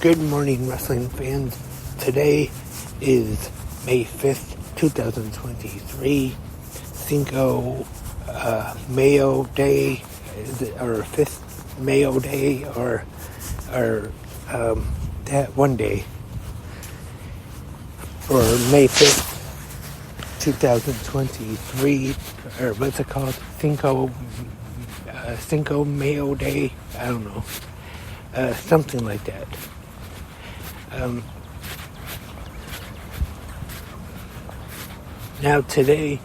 Good morning, wrestling fans. Today is May 5th, 2023. Cinco Mayo Day, or 5th Mayo Day, or that one day, or May 5th, 2023, or what's it called? Cinco Mayo Day? I don't know. Something like that. Now today,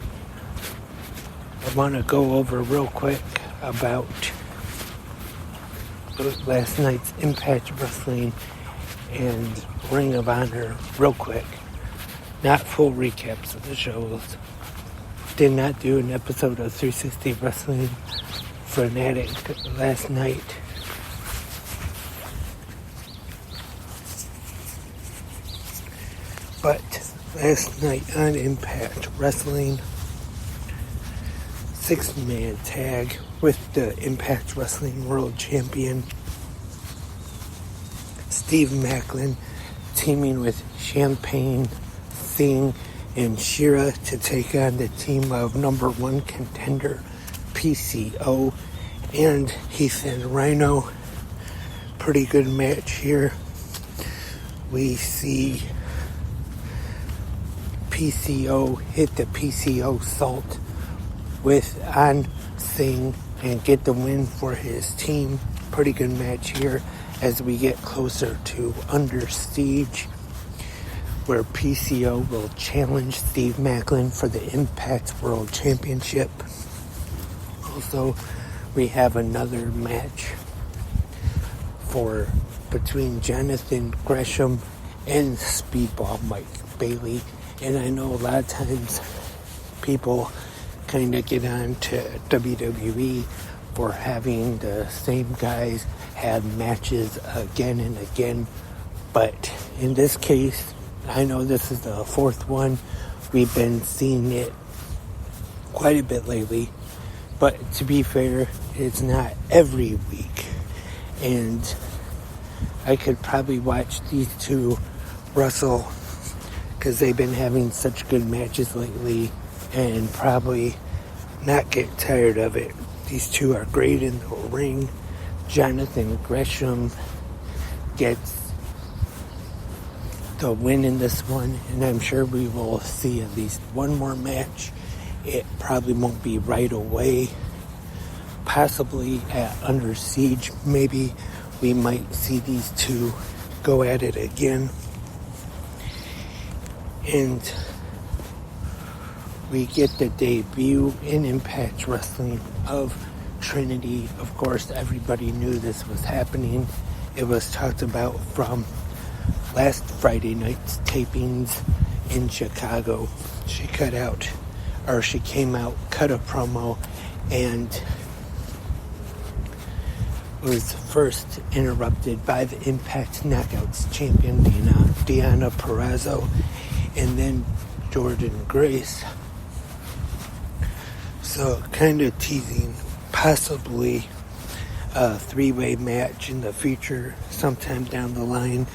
I want to go over real quick about last night's Impact Wrestling and Ring of Honor real quick. Not full recaps of the shows. Did not do an episode of 360 Wrestling Fanatic last night. But last night on Impact Wrestling, 6-man tag with the Impact Wrestling World Champion Steve Maclin teaming with Champagne, Singh, and Shera to take on the team of number one contender PCO and Heath and Rhino. Pretty good match here. We see PCO hit the PCO salt on Singh and get the win for his team. Pretty good match here as we get closer to Under Siege, where PCO will challenge Steve Maclin for the Impact World Championship. Also, we have another match between Jonathan Gresham and Speedball Mike Bailey. And I know a lot of times people kind of get on to WWE for having the same guys have matches again and again. But in this case, I know this is the fourth one. We've been seeing it quite a bit lately. But to be fair, it's not every week. And I could probably watch these two wrestle because they've been having such good matches lately and probably not get tired of it. These two are great in the ring. Jonathan Gresham gets the win in this one, and I'm sure we will see at least one more match. It probably won't be right away. Possibly at Under Siege, maybe we might see these two go at it again. And we get the debut in Impact Wrestling of Trinity. Of course, everybody knew this was happening. It was talked about from last Friday night's tapings in Chicago. She came out, cut a promo, and was first interrupted by the Impact Knockouts champion, Deonna Purrazzo, and then Jordynne Grace. So kind of teasing possibly a three-way match in the future sometime down the line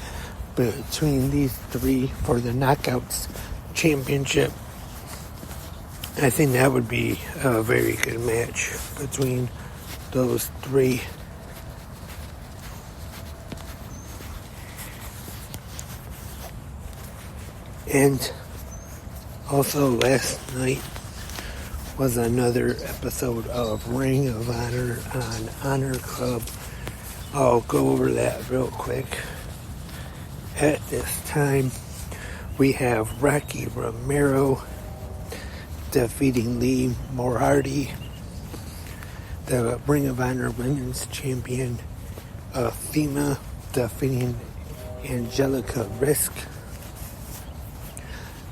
between these three for the Knockouts championship. I think that would be a very good match between those three. And also last night was another episode of Ring of Honor on Honor Club. I'll go over that real quick. At this time, we have Rocky Romero defeating Lee Moriarty. The Ring of Honor Women's Champion, Athena, defeating Angelica Risk.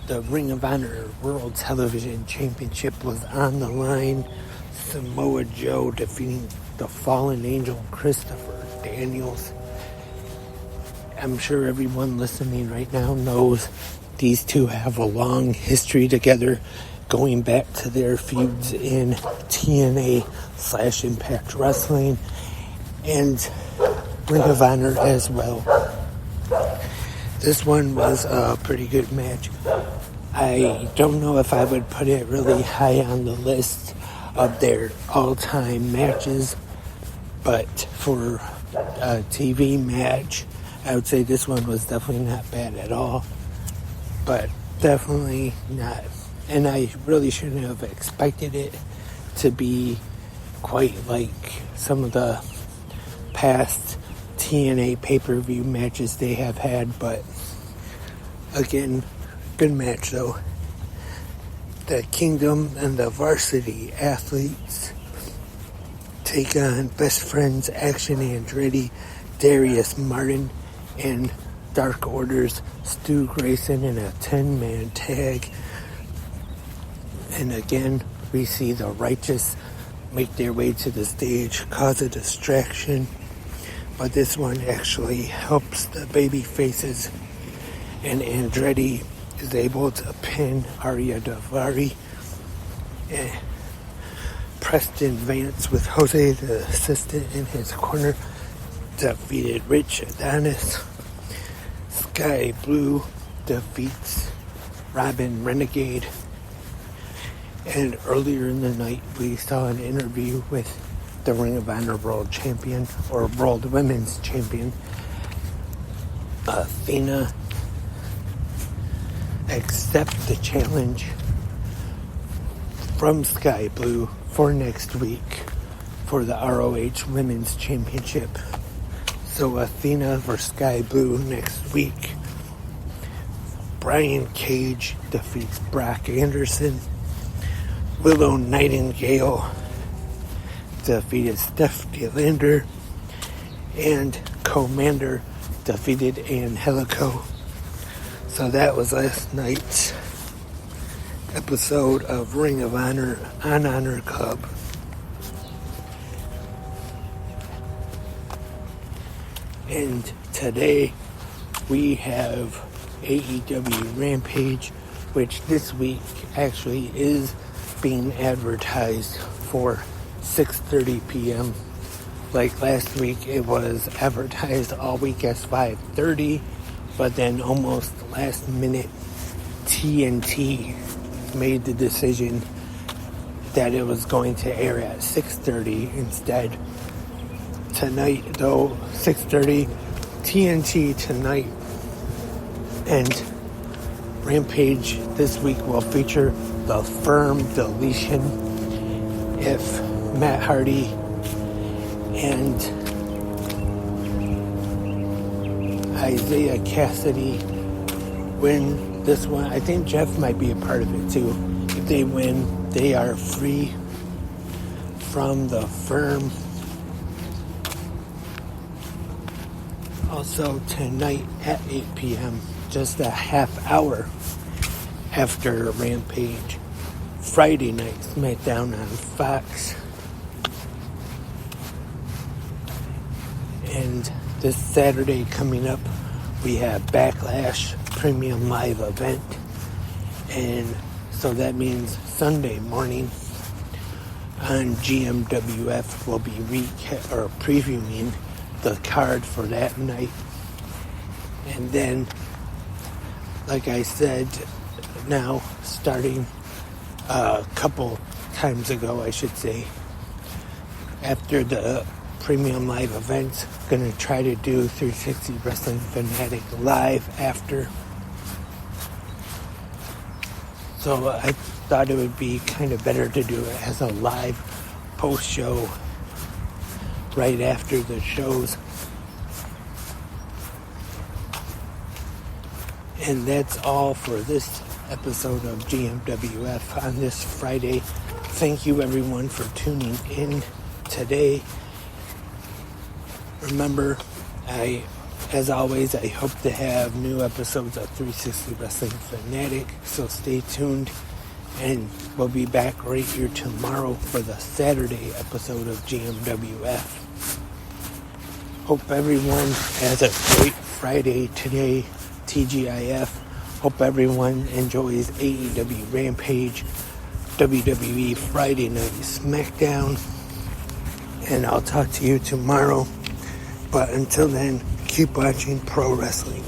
The Ring of Honor World Television Championship was on the line. Samoa Joe defeating the Fallen Angel Christopher Daniels. I'm sure everyone listening right now knows these two have a long history together, going back to their feuds in TNA/Impact Wrestling and Ring of Honor as well. This one was a pretty good match. I don't know if I would put it really high on the list of their all-time matches, but for a TV match, I would say this one was definitely not bad at all, but definitely not. And I really shouldn't have expected it to be quite like some of the past TNA pay-per-view matches they have had, but again, good match though. The Kingdom and the Varsity Athletes take on Best Friends Action Andretti, Darius Martin, and Dark Order's Stu Grayson in a 10-man tag. And again, we see the Righteous make their way to the stage, cause a distraction. But this one actually helps the baby faces, and Andretti is able to pin Arya Daivari. And Preston Vance with Jose, the assistant, in his corner, defeated Rich Adonis. Sky Blue defeats Robin Renegade. And earlier in the night, we saw an interview with the Ring of Honor World Champion, or World Women's Champion, Athena, accept the challenge from Sky Blue for next week for the ROH Women's Championship. So Athena versus Sky Blue next week. Brian Cage defeats Brock Anderson. Willow Nightingale defeated Steph DeLander. And Commander defeated Angelico. So that was last night's episode of Ring of Honor on Honor Club. And today we have AEW Rampage, which this week actually is being advertised for 6:30 p.m. Like last week, it was advertised all week as 5:30, but then almost last minute, TNT made the decision that it was going to air at 6:30 instead. Tonight, though, 6:30, TNT tonight, and Rampage this week will feature the Firm Deletion if Matt Hardy and Isaiah Cassidy win this one. I think Jeff might be a part of it too. If they win, they are free from the Firm. Also tonight at 8 p.m., just a half hour after Rampage, Friday Night SmackDown on Fox. And this Saturday coming up, we have Backlash Premium Live event. And so that means Sunday morning on GMWF we'll be previewing the card for that night. And then, like I said, now starting a couple times ago, I should say, after the Premium Live events, gonna try to do 360 Wrestling Fanatic live after. So I thought it would be kind of better to do it as a live post show right after the shows. And that's all for this episode of GMWF on this Friday. Thank you everyone for tuning in today. Remember, as always, I hope to have new episodes of 360 Wrestling Fanatic, so stay tuned, and we'll be back right here tomorrow for the Saturday episode of GMWF. Hope everyone has a great Friday today, TGIF. Hope everyone enjoys AEW Rampage, WWE Friday Night SmackDown, and I'll talk to you tomorrow. But until then, keep watching pro wrestling.